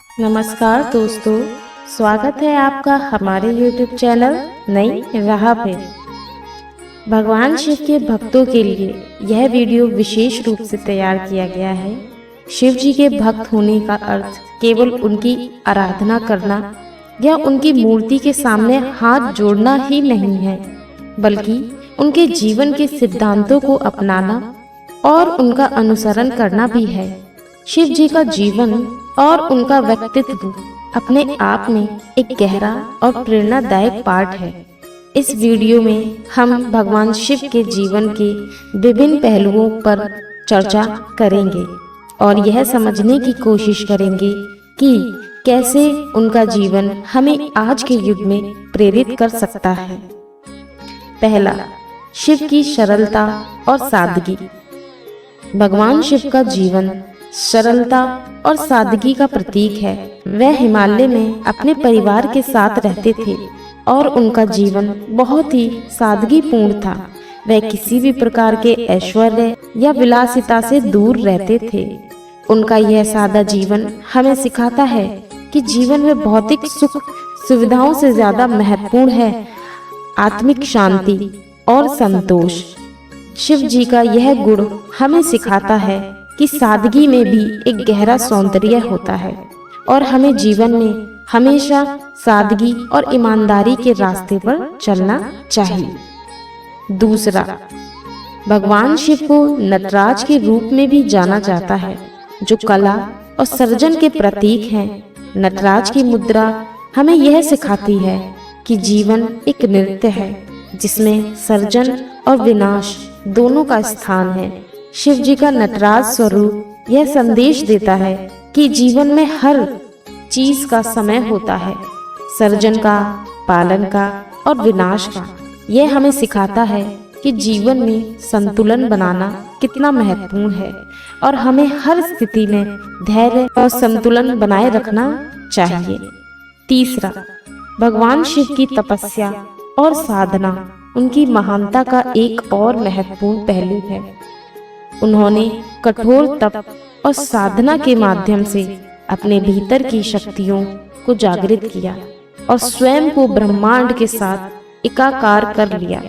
नमस्कार दोस्तों, स्वागत है आपका हमारे YouTube चैनल नई राह पे। भगवान शिव के भक्तों के लिए यह वीडियो विशेष रूप से तैयार किया गया है। शिव जी के भक्त होने का अर्थ केवल उनकी आराधना करना या उनकी मूर्ति के सामने हाथ जोड़ना ही नहीं है, बल्कि उनके जीवन के सिद्धांतों को अपनाना और उनका अनुसरण करना भी है। शिव जी का जीवन और उनका व्यक्तित्व अपने आप में एक गहरा और प्रेरणादायक पाठ है। इस वीडियो में हम भगवान शिव के जीवन के विभिन्न पहलुओं पर चर्चा करेंगे और यह समझने की कोशिश करेंगे कि कैसे उनका जीवन हमें आज के युग में प्रेरित कर सकता है। पहला, शिव की सरलता और सादगी। भगवान शिव का जीवन सरलता और सादगी का प्रतीक है। वह हिमालय में अपने परिवार के साथ रहते थे और उनका जीवन बहुत ही सादगीपूर्ण था। वह किसी भी प्रकार के ऐश्वर्य या विलासिता से दूर रहते थे। उनका यह सादा जीवन हमें सिखाता है कि जीवन में भौतिक सुख सुविधाओं से ज्यादा महत्वपूर्ण है आत्मिक शांति और संतोष। शिव जी का यह गुण हमें सिखाता है कि सादगी में भी एक गहरा सौंदर्य होता है और हमें जीवन में हमेशा सादगी और ईमानदारी के रास्ते पर चलना चाहिए। दूसरा, भगवान शिव को नटराज के रूप में भी जाना जाता है, जो कला और सृजन के प्रतीक हैं। नटराज की मुद्रा हमें यह सिखाती है कि जीवन एक नृत्य है जिसमें सृजन और विनाश दोनों का स्थान है। शिव जी का नटराज स्वरूप यह संदेश देता है कि जीवन में हर चीज का समय होता है, सृजन का, पालन का और विनाश का। यह हमें सिखाता है कि जीवन में संतुलन बनाना कितना महत्वपूर्ण है और हमें हर स्थिति में धैर्य और संतुलन बनाए रखना चाहिए। तीसरा, भगवान शिव की तपस्या और साधना उनकी महानता का एक और महत्वपूर्ण पहलू है। उन्होंने कठोर तप और साधना के माध्यम से अपने भीतर की शक्तियों को जागृत किया और स्वयं को ब्रह्मांड के साथ एकाकार कर लिया।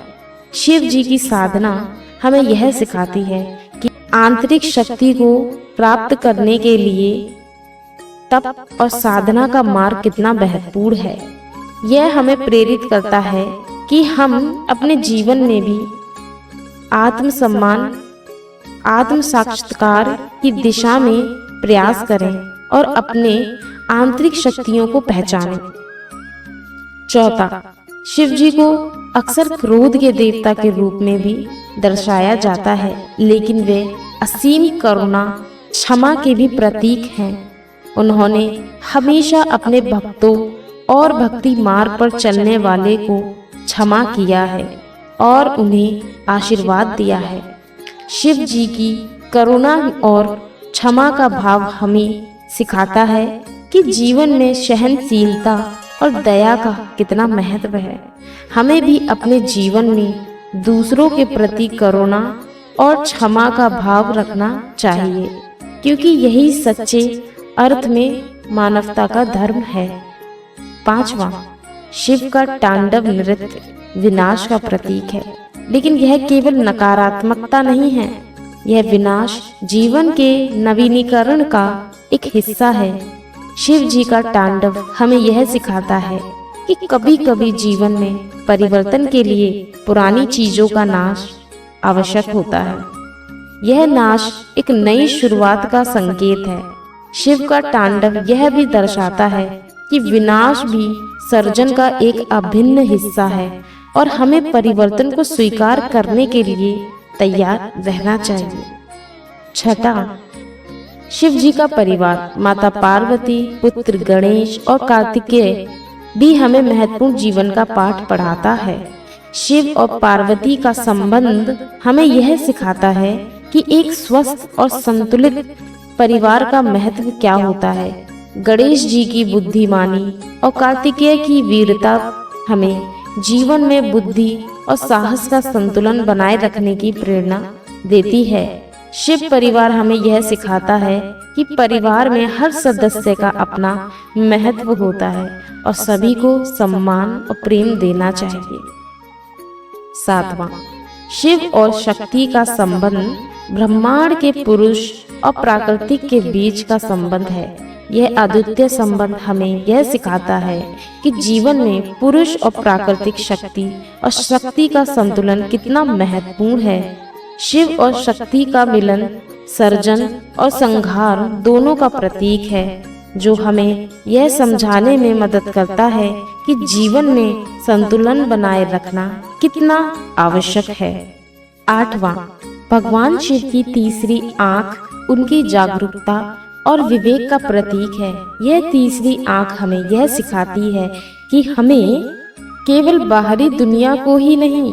शिव जी की साधना हमें यह सिखाती है कि आंतरिक शक्ति को प्राप्त करने के लिए तप और साधना का मार्ग कितना महत्वपूर्ण है। यह हमें प्रेरित करता है कि हम अपने जीवन में भी आत्मसम्मान, आत्म साक्षात्कार की दिशा में प्रयास करें और अपने आंतरिक शक्तियों को पहचानें। चौथा, शिव जी को अक्सर क्रोध के देवता के रूप में भी दर्शाया जाता है, लेकिन वे असीम करुणा, क्षमा के भी प्रतीक हैं। उन्होंने हमेशा अपने भक्तों और भक्ति मार्ग पर चलने वाले को क्षमा किया है और उन्हें आशीर्वाद दिया है। शिव जी की करुणा और क्षमा का भाव हमें सिखाता है कि जीवन में सहनशीलता और दया का कितना महत्व है। हमें भी अपने जीवन में दूसरों के प्रति करुणा और क्षमा का भाव रखना चाहिए, क्योंकि यही सच्चे अर्थ में मानवता का धर्म है। पांचवा, शिव का तांडव नृत्य विनाश का प्रतीक है, लेकिन यह केवल नकारात्मकता नहीं है। यह विनाश जीवन के नवीनीकरण का एक हिस्सा है। शिव जी का तांडव हमें यह सिखाता है कि कभी कभी जीवन में परिवर्तन के लिए पुरानी चीजों का नाश आवश्यक होता है। यह नाश एक नई शुरुआत का संकेत है। शिव का तांडव यह भी दर्शाता है कि विनाश भी सृजन का एक अभिन्न हिस्सा है और हमें परिवर्तन को स्वीकार करने के लिए तैयार रहना चाहिए। छठा, शिव जी का परिवार, माता पार्वती, पुत्र गणेश और कार्तिकेय भी हमें महत्वपूर्ण जीवन का पाठ पढ़ाता है। शिव और पार्वती का संबंध हमें यह सिखाता है कि एक स्वस्थ और संतुलित परिवार का महत्व क्या होता है। गणेश जी की बुद्धिमानी और कार्तिकेय की वीरता हमें जीवन में बुद्धि और साहस का संतुलन बनाए रखने की प्रेरणा देती है। शिव परिवार हमें यह सिखाता है कि परिवार में हर सदस्य का अपना महत्व होता है और सभी को सम्मान और प्रेम देना चाहिए। 7वां, शिव और शक्ति का संबंध ब्रह्मांड के पुरुष और प्राकृतिक के बीच का संबंध है। यह अद्वितीय संबंध हमें यह सिखाता है कि जीवन में पुरुष और प्राकृतिक शक्ति और शक्ति का संतुलन कितना महत्वपूर्ण है। शिव और शक्ति का मिलन सर्जन और संहार दोनों का प्रतीक है, जो हमें यह समझाने में मदद करता है कि जीवन में संतुलन बनाए रखना कितना आवश्यक है। 8वां, भगवान शिव की तीसरी आंख उनकी जागरूकता और विवेक का प्रतीक है। यह तीसरी आंख हमें यह सिखाती है कि हमें केवल बाहरी दुनिया को ही नहीं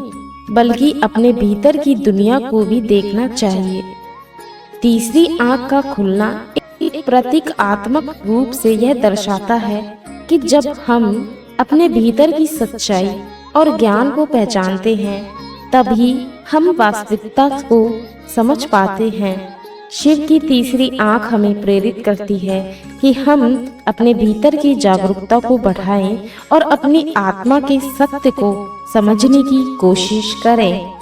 बल्कि अपने भीतर की दुनिया को भी देखना चाहिए। तीसरी आंख का खुलना एक प्रतीकात्मक रूप से यह दर्शाता है कि जब हम अपने भीतर की सच्चाई और ज्ञान को पहचानते हैं तभी हम वास्तविकता को समझ पाते हैं। शिव की तीसरी आंख हमें प्रेरित करती है कि हम अपने भीतर की जागरूकता को बढ़ाएं और अपनी आत्मा के सत्य को समझने की कोशिश करें।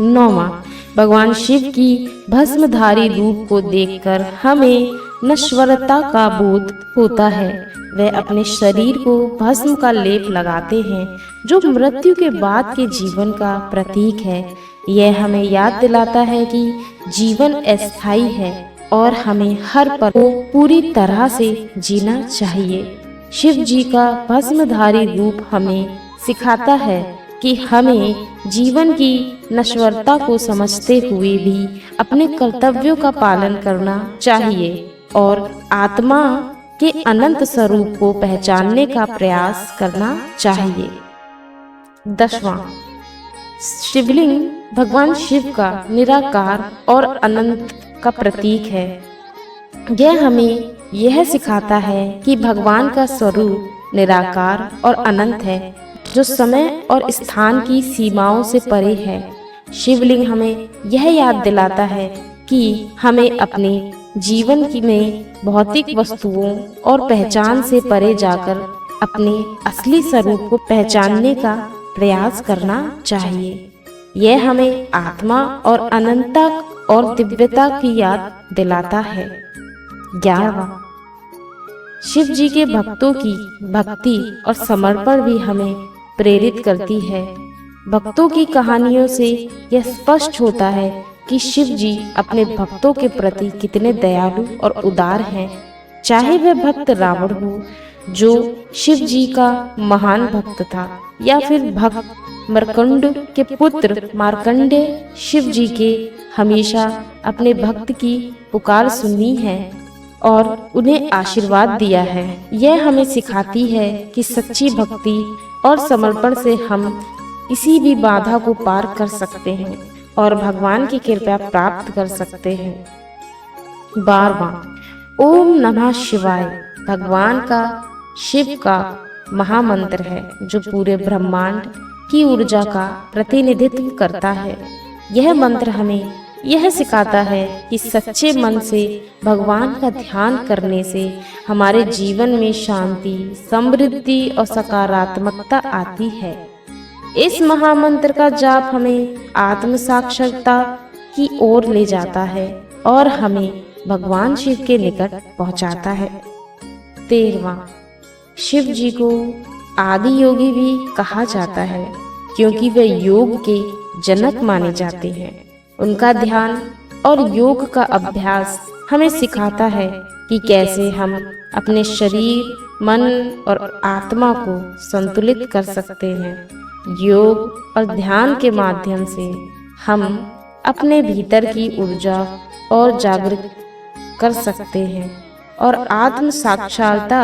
9वां, भगवान शिव की भस्मधारी रूप को देखकर हमें नश्वरता का बोध होता है। वे अपने शरीर को भस्म का लेप लगाते हैं, जो मृत्यु के बाद के जीवन का प्रतीक है। यह हमें याद दिलाता है कि जीवन अस्थायी है और हमें हर पल को पूरी तरह से जीना चाहिए। शिव जी का भस्मधारी रूप हमें सिखाता है कि हमें जीवन की नश्वरता को समझते हुए भी अपने कर्तव्यों का पालन करना चाहिए और आत्मा के अनंत स्वरूप को पहचानने का प्रयास करना चाहिए। 10वां, शिवलिंग भगवान शिव का निराकार और अनंत का प्रतीक है। यह हमें यह सिखाता है कि भगवान का स्वरूप निराकार और अनंत है, जो समय और स्थान की सीमाओं से परे है। शिवलिंग हमें यह याद दिलाता है कि हमें अपने जीवन में भौतिक वस्तुओं और पहचान से परे जाकर अपने असली स्वरूप को पहचानने का प्रयास करना चाहिए। यह हमें आत्मा और अनंतता और दिव्यता की याद दिलाता है। 11वां, शिव जी के भक्तों की भक्ति और समर्पण भी हमें प्रेरित करती है। भक्तों की कहानियों से यह स्पष्ट होता है कि शिव जी अपने भक्तों के प्रति कितने दयालु और उदार हैं। चाहे वह भक्त रावण हो, जो शिव जी का महान भक्त था, या फिर भक्त मरकंड के पुत्र मार्कंडेय, शिव जी के हमेशा अपने भक्त की पुकार सुनी है और उन्हें आशीर्वाद दिया है। यह हमें सिखाती है कि सच्ची भक्ति और समर्पण से हम किसी भी बाधा को पार कर सकते हैं और भगवान की कृपा प्राप्त कर सकते हैं। 12वां, ओम नमः शिवाय भगवान का शिव का महामंत्र है, जो पूरे ब्रह्मांड की ऊर्जा का प्रतिनिधित्व करता है। यह मंत्र हमें यह सिखाता है कि सच्चे मन से भगवान का ध्यान करने से हमारे जीवन में शांति, समृद्धि और सकारात्मकता आती है। इस महामंत्र का जाप हमें आत्म साक्षात्ता की ओर ले जाता है और हमें भगवान शिव के निकट पहुंचाता है। 13वां, शिव जी को आदि योगी भी कहा जाता है, क्योंकि वे योग के जनक माने जाते हैं। उनका ध्यान और योग का अभ्यास हमें सिखाता है कि कैसे हम अपने शरीर, मन और आत्मा को संतुलित कर सकते हैं। योग और ध्यान के माध्यम से हम अपने भीतर की ऊर्जा और जागृत कर सकते हैं और आत्म साक्षात्ता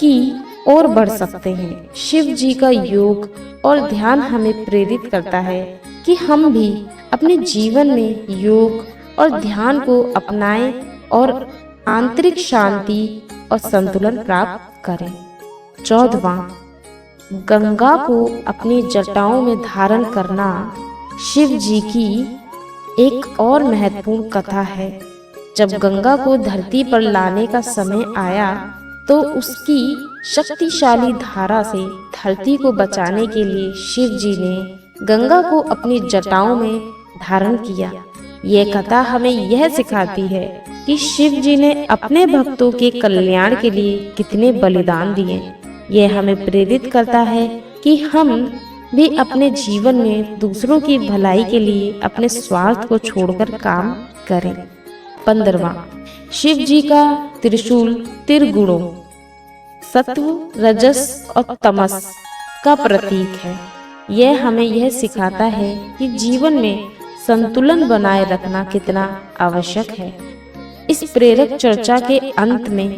की ओर बढ़ सकते हैं। शिव जी का योग और ध्यान हमें प्रेरित करता है कि हम भी अपने जीवन में योग और ध्यान को अपनाएं और आंतरिक शांति और संतुलन प्राप्त करें। 14वां, गंगा को अपनी जटाओं में धारण करना शिव जी की एक और महत्वपूर्ण कथा है। जब गंगा को धरती पर लाने का समय आया तो उसकी शक्तिशाली धारा से धरती को बचाने के लिए शिव जी ने गंगा को अपनी जटाओं में धारण किया। यह कथा हमें यह सिखाती है कि शिव जी ने अपने भक्तों के कल्याण के लिए कितने बलिदान दिए। यह हमें प्रेरित करता है कि हम भी अपने जीवन में दूसरों की भलाई के लिए अपने स्वार्थ को छोड़कर काम करें। 15वां, शिव जी का त्रिशूल त्रिगुणों सत्व, रजस और तमस का प्रतीक है। यह हमें यह सिखाता है कि जीवन में संतुलन बनाए रखना कितना आवश्यक है। इस प्रेरक चर्चा के अंत में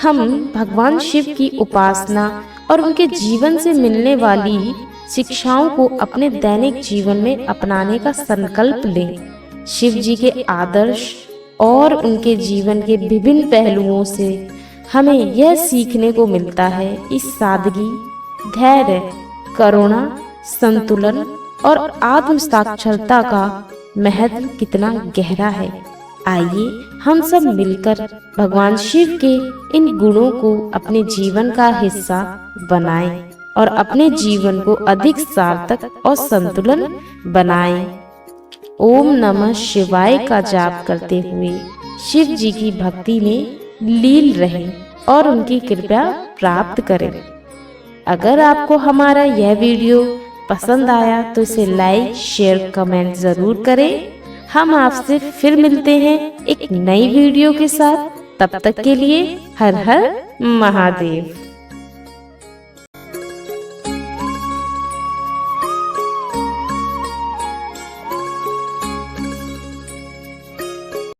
हम भगवान शिव की उपासना और उनके जीवन से मिलने वाली शिक्षाओं को अपने दैनिक जीवन में अपनाने का संकल्प लें। शिव जी के आदर्श और उनके जीवन के विभिन्न पहलुओं से हमें यह सीखने को मिलता है कि सादगी, धैर्य, करुणा, संतुलन और आत्म साक्षरता का महत्व कितना गहरा है। आइए हम सब मिलकर भगवान शिव के इन गुणों को अपने जीवन का हिस्सा बनाएं और अपने जीवन को अधिक सार्थक और संतुलन बनाएं। ओम नमः शिवाय का जाप करते हुए शिव जी की भक्ति में लीन रहें और उनकी कृपा प्राप्त करें। अगर आपको हमारा यह वीडियो पसंद आया तो इसे लाइक, शेयर, कमेंट जरूर करें। हम आपसे फिर मिलते हैं एक नई वीडियो के साथ। तब तक के लिए हर हर महादेव।